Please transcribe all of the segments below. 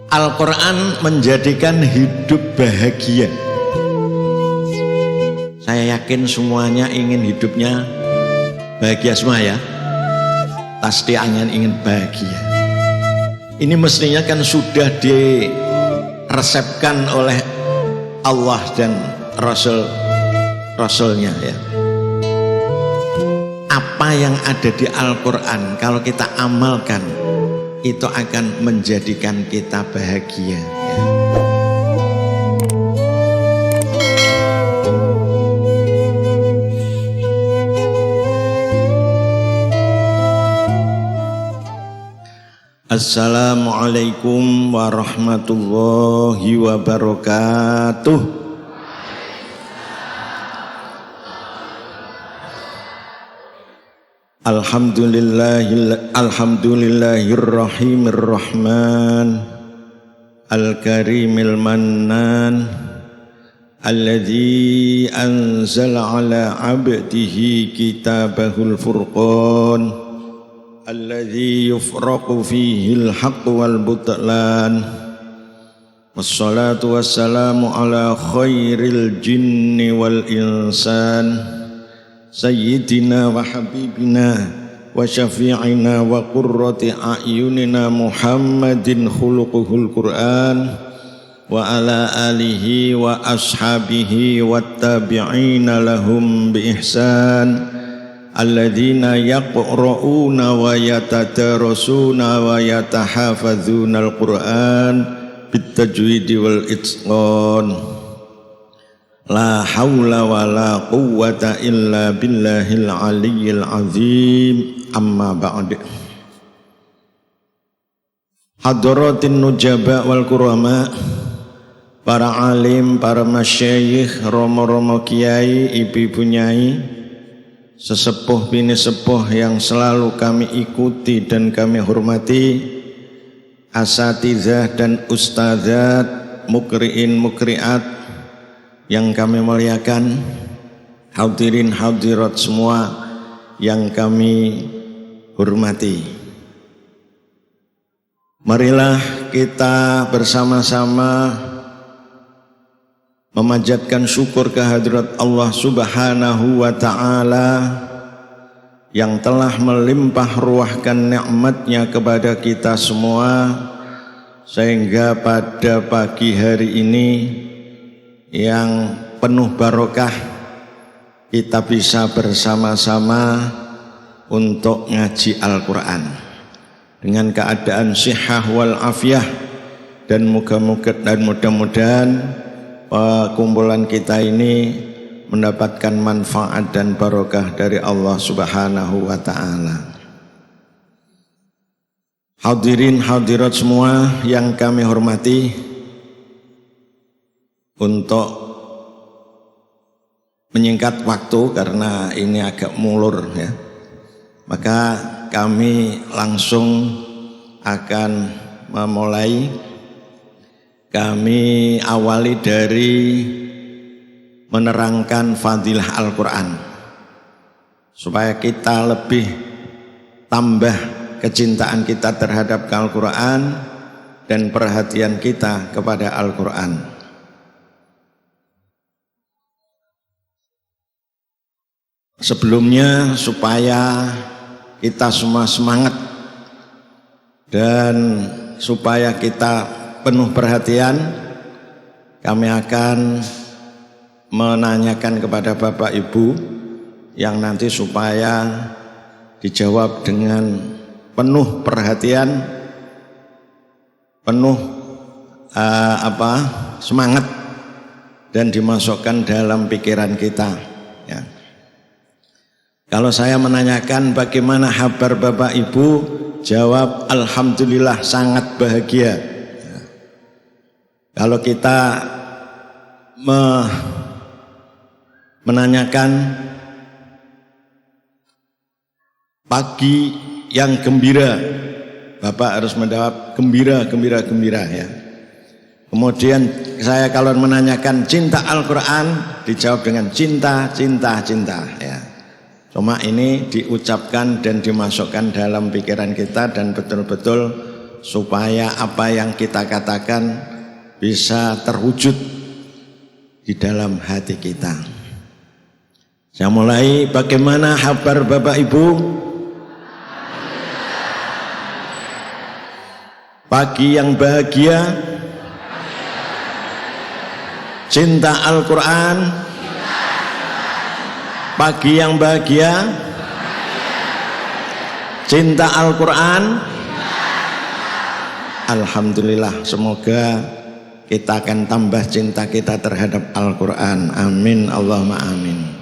Al-Quran menjadikan hidup bahagia. Saya yakin semuanya ingin hidupnya bahagia semua ya. Pasti ingin bahagia. Ini mestinya kan sudah diresepkan oleh Allah dan Rasulnya ya. Apa yang ada di Al-Quran kalau kita amalkan itu akan menjadikan kita bahagia ya. Assalamualaikum warahmatullahi wabarakatuh. Alhamdulillahirrahmanirrahman Al-Karimil Mannan Alladzi anzala ala abdihi kitabahul furqan Alladzi yufraqu fihi al-haqq wal butlan Wassalatu wassalamu ala khairil jinni wal insan Sayyidina wa habibina wa syafi'ina wa qurrati a'yunina Muhammadin khuluquhul Qur'an wa ala alihi wa ashabihi wa tabi'ina lahum bi ihsan alladzina yaqra'una wa yatadarasuna wa yatahafazuna al-Qur'an bitajwidi wal itqan La hawla wa la quwwata illa billahil aliyyil azim amma ba'd. Hadratin nujaba wal kurama, para alim, para masyayikh, romo-romo kiai, ibu-ibu nyai, sesepuh bini sepuh yang selalu kami ikuti dan kami hormati, asatizah dan ustadzat, mukri'in mukri'at yang kami muliakan, hadirin hadirat semua yang kami hormati. Marilah kita bersama-sama memanjatkan syukur kehadirat Allah Subhanahu wa ta'ala yang telah melimpah ruahkan nikmatnya kepada kita semua, sehingga pada pagi hari ini yang penuh barokah kita bisa bersama-sama untuk ngaji Al-Quran dengan keadaan sihah wal afiyah, dan mudah-mudahan kumpulan kita ini mendapatkan manfaat dan barokah dari Allah Subhanahu wa ta'ala. Hadirin hadirat semua yang kami hormati, untuk menyingkat waktu karena ini agak mulur ya, maka kami langsung akan memulai. Kami awali dari menerangkan fadilah Al-Quran supaya kita lebih tambah kecintaan kita terhadap Al-Quran dan perhatian kita kepada Al-Quran. Sebelumnya supaya kita semua semangat dan supaya kita penuh perhatian, kami akan menanyakan kepada Bapak Ibu yang nanti supaya dijawab dengan penuh perhatian, penuh semangat, dan dimasukkan dalam pikiran kita ya. Kalau saya menanyakan bagaimana kabar Bapak Ibu, jawab alhamdulillah sangat bahagia. Kalau kita menanyakan pagi yang gembira, Bapak harus menjawab gembira ya. Kemudian saya kalau menanyakan cinta Al-Quran, dijawab dengan cinta ya. Cuma ini diucapkan dan dimasukkan dalam pikiran kita dan betul-betul supaya apa yang kita katakan bisa terwujud di dalam hati kita. Saya mulai, bagaimana kabar Bapak Ibu? Pagi yang bahagia, cinta Al-Quran, pagi yang bahagia, cinta Al-Quran. Alhamdulillah, semoga kita akan tambah cinta kita terhadap Al-Quran. Amin, Allahumma amin.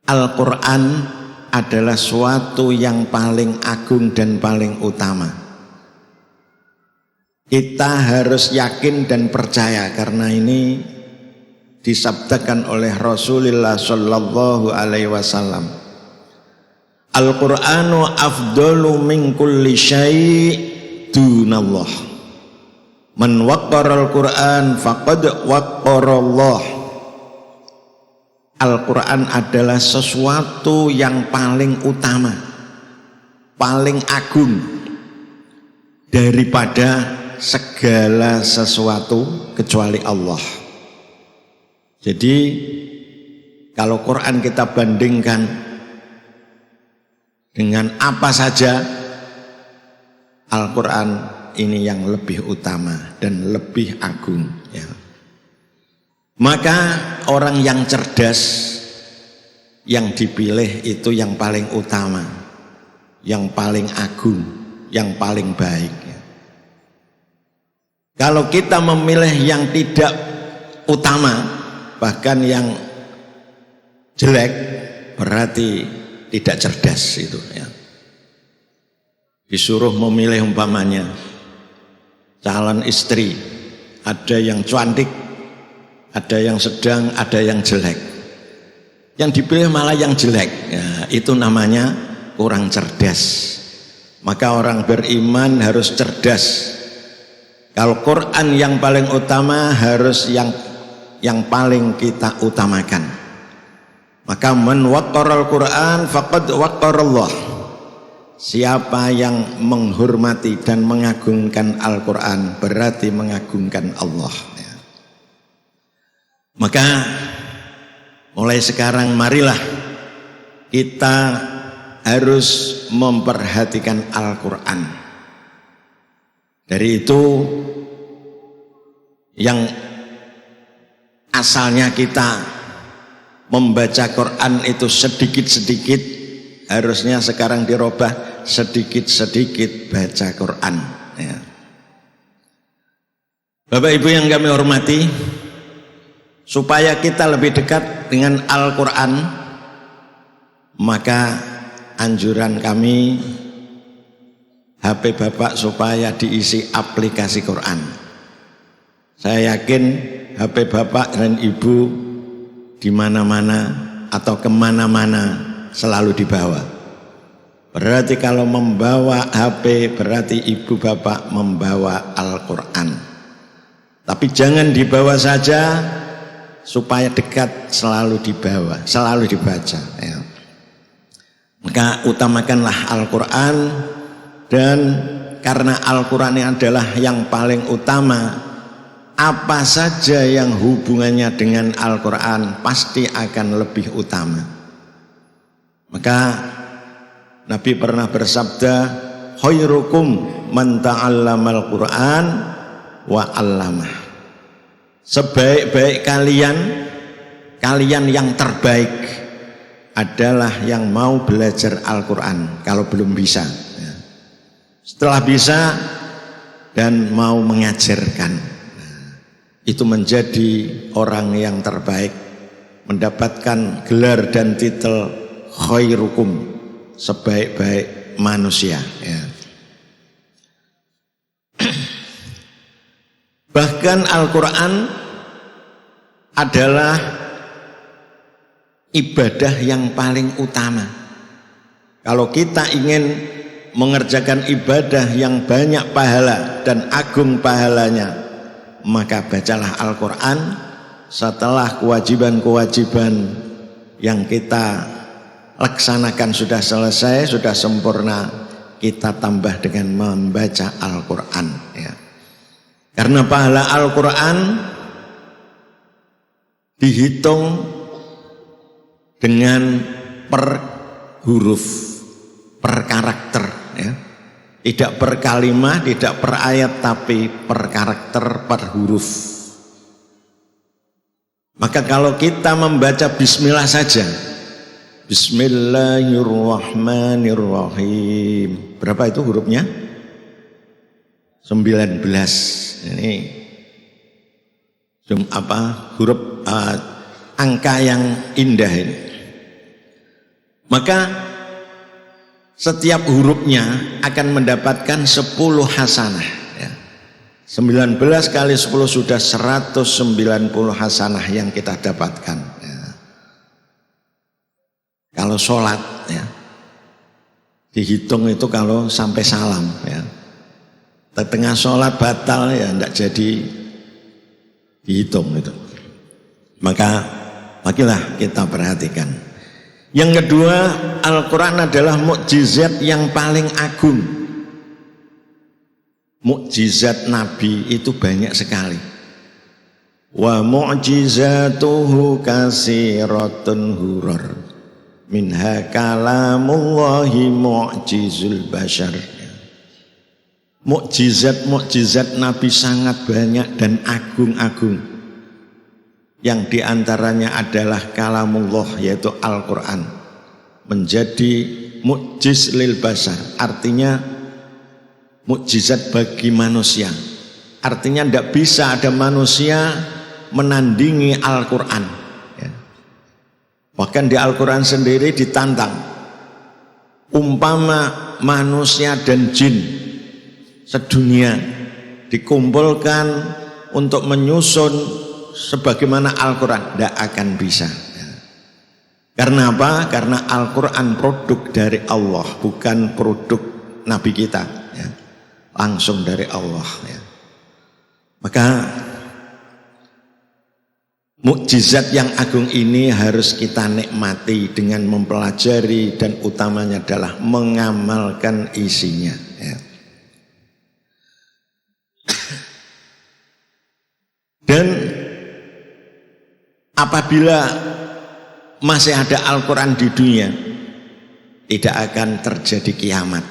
Al-Quran adalah suatu yang paling agung dan paling utama. Kita harus yakin dan percaya karena ini disabdakan oleh Rasulullah sallallahu alaihi wasallam. Al-Qur'anu afdalu min kulli syai' dunallah. Man waqqara al-Qur'an faqad waqqara Allah. Al-Qur'an adalah sesuatu yang paling utama, paling agung daripada segala sesuatu kecuali Allah. Jadi kalau Quran kita bandingkan dengan apa saja, Al-Quran ini yang lebih utama dan lebih agung ya. Maka orang yang cerdas yang dipilih itu yang paling utama, yang paling agung, yang paling baik ya. Kalau kita memilih yang tidak utama, bahkan yang jelek, berarti tidak cerdas itu ya. Disuruh memilih umpamanya calon istri, ada yang cantik, ada yang sedang, ada yang jelek. Yang dipilih malah yang jelek ya, itu namanya kurang cerdas. Maka orang beriman harus cerdas. Kalau Quran yang paling utama harus yang paling kita utamakan. Maka man waqqara al-Quran faqad waqqara Allah. Siapa yang menghormati dan mengagungkan Al-Quran berarti mengagungkan Allah ya. Maka mulai sekarang marilah kita harus memperhatikan Al-Quran. Dari itu yang asalnya kita membaca Quran itu sedikit-sedikit, harusnya sekarang dirubah sedikit-sedikit baca Quran ya. Bapak Ibu yang kami hormati, supaya kita lebih dekat dengan Al-Quran, maka anjuran kami HP Bapak supaya diisi aplikasi Quran. Saya yakin HP Bapak dan Ibu di mana-mana atau kemana-mana selalu dibawa. Berarti kalau membawa HP berarti Ibu Bapak membawa Al-Quran. Tapi jangan dibawa saja, supaya dekat selalu dibawa, selalu dibaca ya. Maka utamakanlah Al-Quran. Dan karena Al-Quran ini adalah yang paling utama, apa saja yang hubungannya dengan Al-Quran pasti akan lebih utama. Maka Nabi pernah bersabda, khairukum man ta'allamal Quran wa 'allamah. Sebaik-baik kalian yang terbaik adalah yang mau belajar Al-Quran kalau belum bisa. Setelah bisa dan mau mengajarkan, itu menjadi orang yang terbaik, mendapatkan gelar dan titel khairukum, sebaik-baik manusia ya. Bahkan Al-Quran adalah ibadah yang paling utama. Kalau kita ingin mengerjakan ibadah yang banyak pahala dan agung pahalanya, maka bacalah Al-Quran. Setelah kewajiban-kewajiban yang kita laksanakan sudah selesai, sudah sempurna, kita tambah dengan membaca Al-Quran ya. Karena pahala Al-Quran dihitung dengan per huruf, per karakter ya. Tidak per kalimah, tidak per ayat, tapi per karakter, per huruf. Maka kalau kita membaca bismillah saja, Bismillahirrahmanirrahim, berapa itu hurufnya? 19. Ini huruf angka yang indah ini. Maka setiap hurufnya akan mendapatkan 10 hasanah ya. 19 kali 10 sudah 190 hasanah yang kita dapatkan ya. Kalau sholat ya, dihitung itu kalau sampai salam ya, tengah sholat batal ya, tidak jadi dihitung itu. Maka marilah kita perhatikan. Yang kedua, Al-Quran adalah mukjizat yang paling agung. Mukjizat Nabi itu banyak sekali. Wa mu'jizatuhu kasiratun hurur, minha kalamullahi mu'jizul bashar. Mukjizat Nabi sangat banyak dan agung-agung. Yang diantaranya adalah kalamullah, yaitu Al-Quran, menjadi mukjiz lil bashar, artinya mukjizat bagi manusia. Artinya tidak bisa ada manusia menandingi Al-Quran ya. Bahkan di Al-Quran sendiri ditantang, umpama manusia dan jin sedunia dikumpulkan untuk menyusun sebagaimana Al-Quran, tidak akan bisa ya. Karena apa? Karena Al-Quran produk dari Allah, bukan produk Nabi kita ya. Langsung dari Allah ya. Maka mukjizat yang agung ini harus kita nikmati dengan mempelajari, dan utamanya adalah mengamalkan isinya ya. Dan apabila masih ada Al-Quran di dunia, tidak akan terjadi kiamat.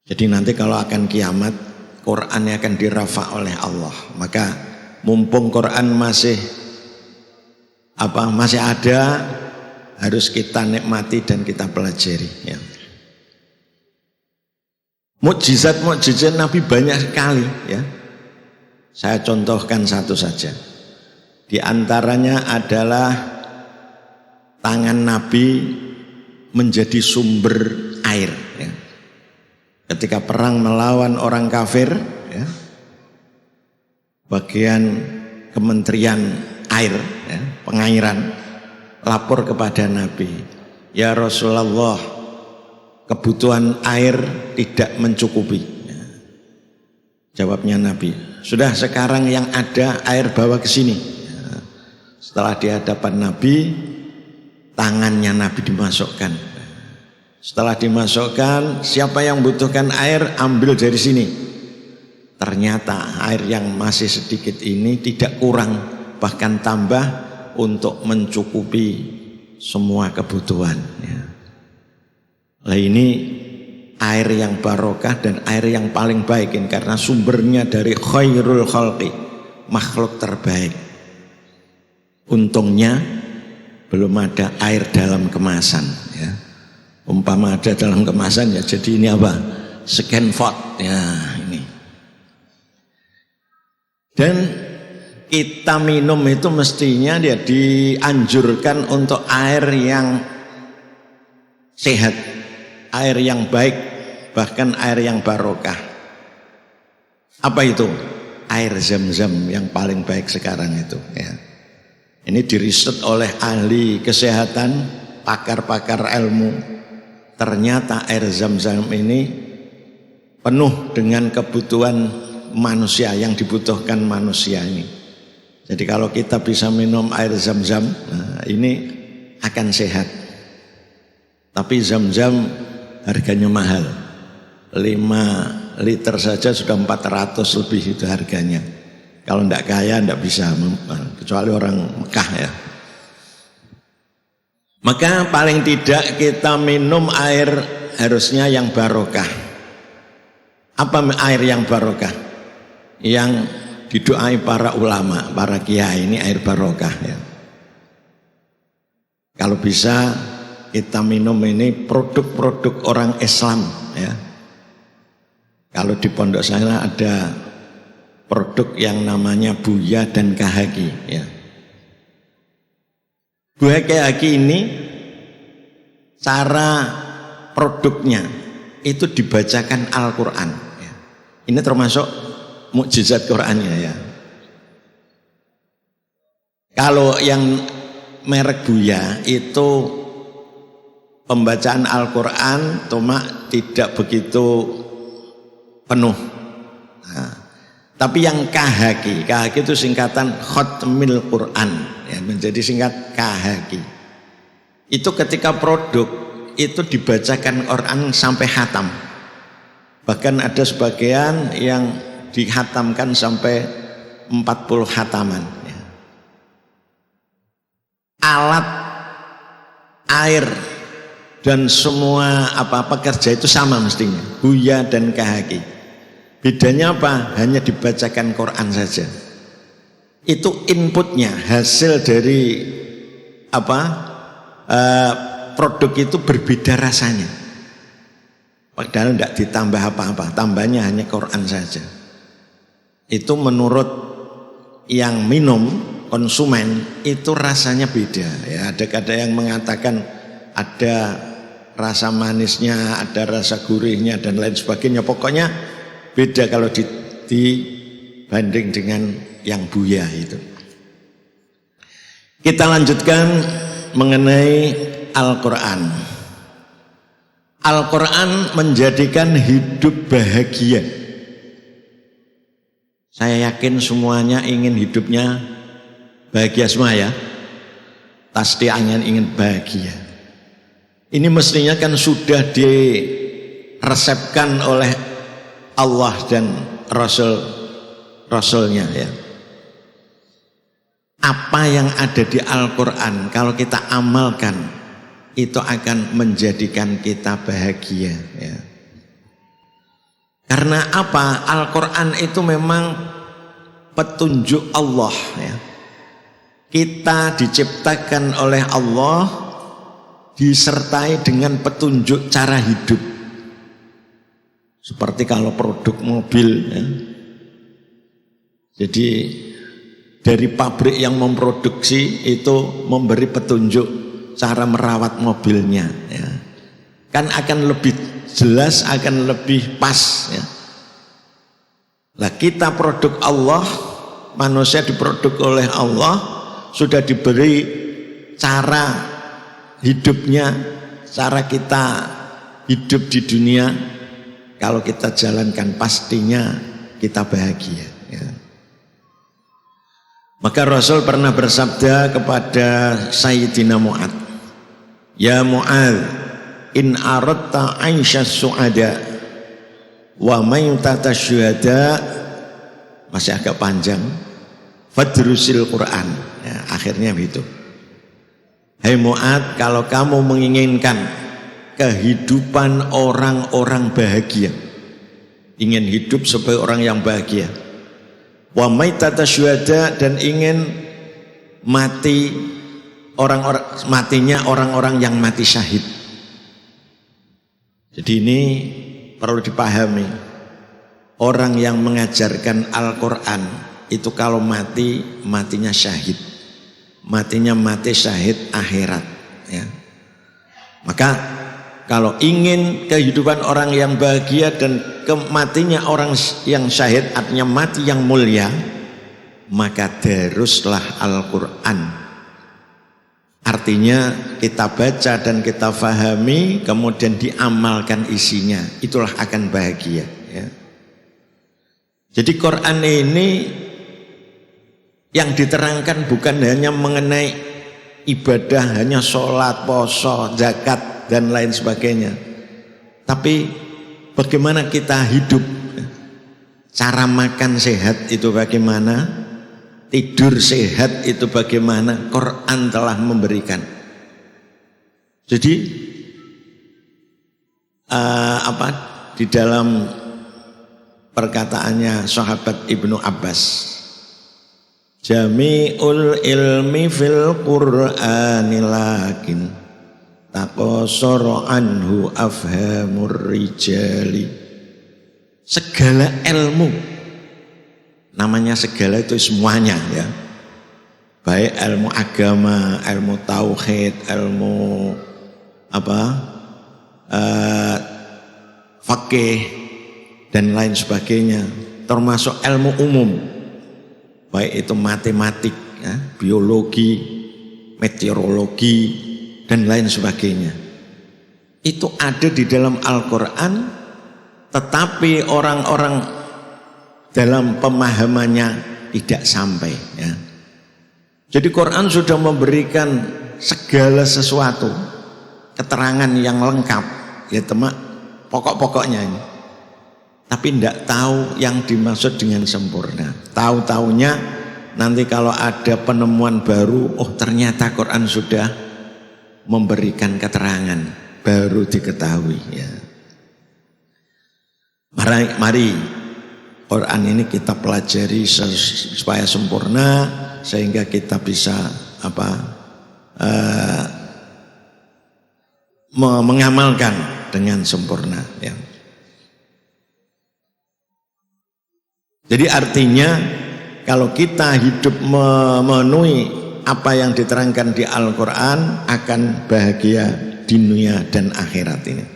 Jadi nanti kalau akan kiamat, Qurannya akan dirafa oleh Allah. Maka mumpung Quran masih ada, harus kita nikmati dan kita pelajari ya. Mukjizat Nabi banyak sekali ya. Saya contohkan satu saja. Di antaranya adalah tangan Nabi menjadi sumber air ya. Ketika perang melawan orang kafir ya, bagian kementerian air ya, pengairan, lapor kepada Nabi, ya Rasulullah, kebutuhan air tidak mencukupi ya. Jawabnya Nabi, sudah sekarang yang ada air bawa ke sini. Setelah di hadapan Nabi, tangannya Nabi dimasukkan. Setelah dimasukkan, siapa yang butuhkan air, ambil dari sini. Ternyata air yang masih sedikit ini tidak kurang, bahkan tambah untuk mencukupi semua kebutuhan ya. Nah ini air yang barokah dan air yang paling baik ini, karena sumbernya dari khairul khalqi, makhluk terbaik. Untungnya belum ada air dalam kemasan ya. Umpama ada dalam kemasan ya jadi ini apa? Scanford ya ini. Dan kita minum itu mestinya dia dianjurkan untuk air yang sehat, air yang baik, bahkan air yang barokah. Apa itu? Air Zam-Zam yang paling baik sekarang itu ya. Ini diriset oleh ahli kesehatan, pakar-pakar ilmu. Ternyata air Zam-Zam ini penuh dengan kebutuhan manusia, yang dibutuhkan manusia ini. Jadi kalau kita bisa minum air Zam-Zam, nah ini akan sehat. Tapi Zam-Zam harganya mahal. 5 liter saja sudah 400 lebih itu harganya. Kalau tidak kaya tidak bisa, kecuali orang Mekah ya. Maka paling tidak kita minum air harusnya yang barokah. Apa air yang barokah? Yang didoai para ulama, para kiai, ini air barokah ya. Kalau bisa kita minum ini produk-produk orang Islam ya. Kalau di pondok saya ada produk yang namanya Buya dan Kahaki ya. Buya Kahaki ini cara produknya itu dibacakan Al-Quran ya. Ini termasuk mukjizat Qurannya ya. Kalau yang merek Buya itu pembacaan Al-Quran cuma tidak begitu penuh. Nah, tapi yang Kahaki itu singkatan Khatmil Quran ya, menjadi singkat Kahaki. Itu ketika produk itu dibacakan Quran sampai khatam. Bahkan ada sebagian yang dihatamkan sampai 40 khataman ya. Alat, air dan semua apa-apa kerja itu sama mestinya, Buya dan Kahaki. Bedanya apa? Hanya dibacakan Quran saja. Itu inputnya, hasil dari produk itu berbeda rasanya. Padahal tidak ditambah apa-apa, tambahnya hanya Quran saja. Itu menurut yang minum, konsumen, itu rasanya beda ya. Ada yang mengatakan ada rasa manisnya, ada rasa gurihnya dan lain sebagainya. Pokoknya beda kalau dibanding dengan yang Buya itu. Kita lanjutkan mengenai Al-Quran. Al-Quran menjadikan hidup bahagia. Saya yakin semuanya ingin hidupnya bahagia semua ya. Pasti ingin bahagia. Ini mestinya kan sudah diresepkan oleh Allah dan Rasulnya ya. Apa yang ada di Al-Quran kalau kita amalkan itu akan menjadikan kita bahagia ya. Karena apa? Al-Quran itu memang petunjuk Allah ya. Kita diciptakan oleh Allah disertai dengan petunjuk cara hidup. Seperti kalau produk mobil ya. Jadi dari pabrik yang memproduksi itu memberi petunjuk cara merawat mobilnya ya. Kan akan lebih jelas, akan lebih pas ya. Lah kita produk Allah, manusia diproduk oleh Allah, sudah diberi cara hidupnya, cara kita hidup di dunia. Kalau kita jalankan pastinya kita bahagia ya. Maka Rasul pernah bersabda kepada Sayyidina Mu'ad, ya Mu'ad, in aradta aisyas su'ada wa maytata syuhada, masih agak panjang, fadrusil Quran ya, akhirnya begitu. Hai Mu'ad, kalau kamu menginginkan kehidupan orang-orang bahagia, ingin hidup sebagai orang yang bahagia, wa maitata syuhada, dan ingin mati matinya orang-orang yang mati syahid. Jadi ini perlu dipahami, orang yang mengajarkan Al-Quran itu kalau mati, matinya syahid, matinya mati syahid akhirat ya. Maka kalau ingin kehidupan orang yang bahagia dan kematinya orang yang syahid, artinya mati yang mulia, maka daruslah Al-Quran. Artinya kita baca dan kita fahami, kemudian diamalkan isinya, itulah akan bahagia ya. Jadi Quran ini yang diterangkan bukan hanya mengenai ibadah, hanya sholat, poso, zakat dan lain sebagainya, Tapi bagaimana kita hidup? Cara makan sehat itu bagaimana? Tidur sehat itu bagaimana? Quran telah memberikan. Jadi di dalam perkataannya sahabat Ibnu Abbas, jami'ul ilmi fil qur'ani lakin taqassara anhu afhamur rijali. Segala ilmu, namanya segala itu semuanya ya, baik ilmu agama, ilmu tauhid, ilmu fikih dan lain sebagainya, termasuk ilmu umum, baik itu matematik ya, biologi, meteorologi dan lain sebagainya, itu ada di dalam Al-Quran. Tetapi orang-orang dalam pemahamannya tidak sampai ya. Jadi Quran sudah memberikan segala sesuatu, keterangan yang lengkap ya teman, pokok-pokoknya ini. Tapi tidak tahu yang dimaksud dengan sempurna. Tahu-taunya nanti kalau ada penemuan baru, oh ternyata Quran sudah memberikan keterangan, baru diketahui ya. Mari Quran ini kita pelajari supaya sempurna, sehingga kita bisa mengamalkan dengan sempurna ya. Jadi artinya kalau kita hidup memenuhi apa yang diterangkan di Al-Quran, akan bahagia di dunia dan akhirat ini.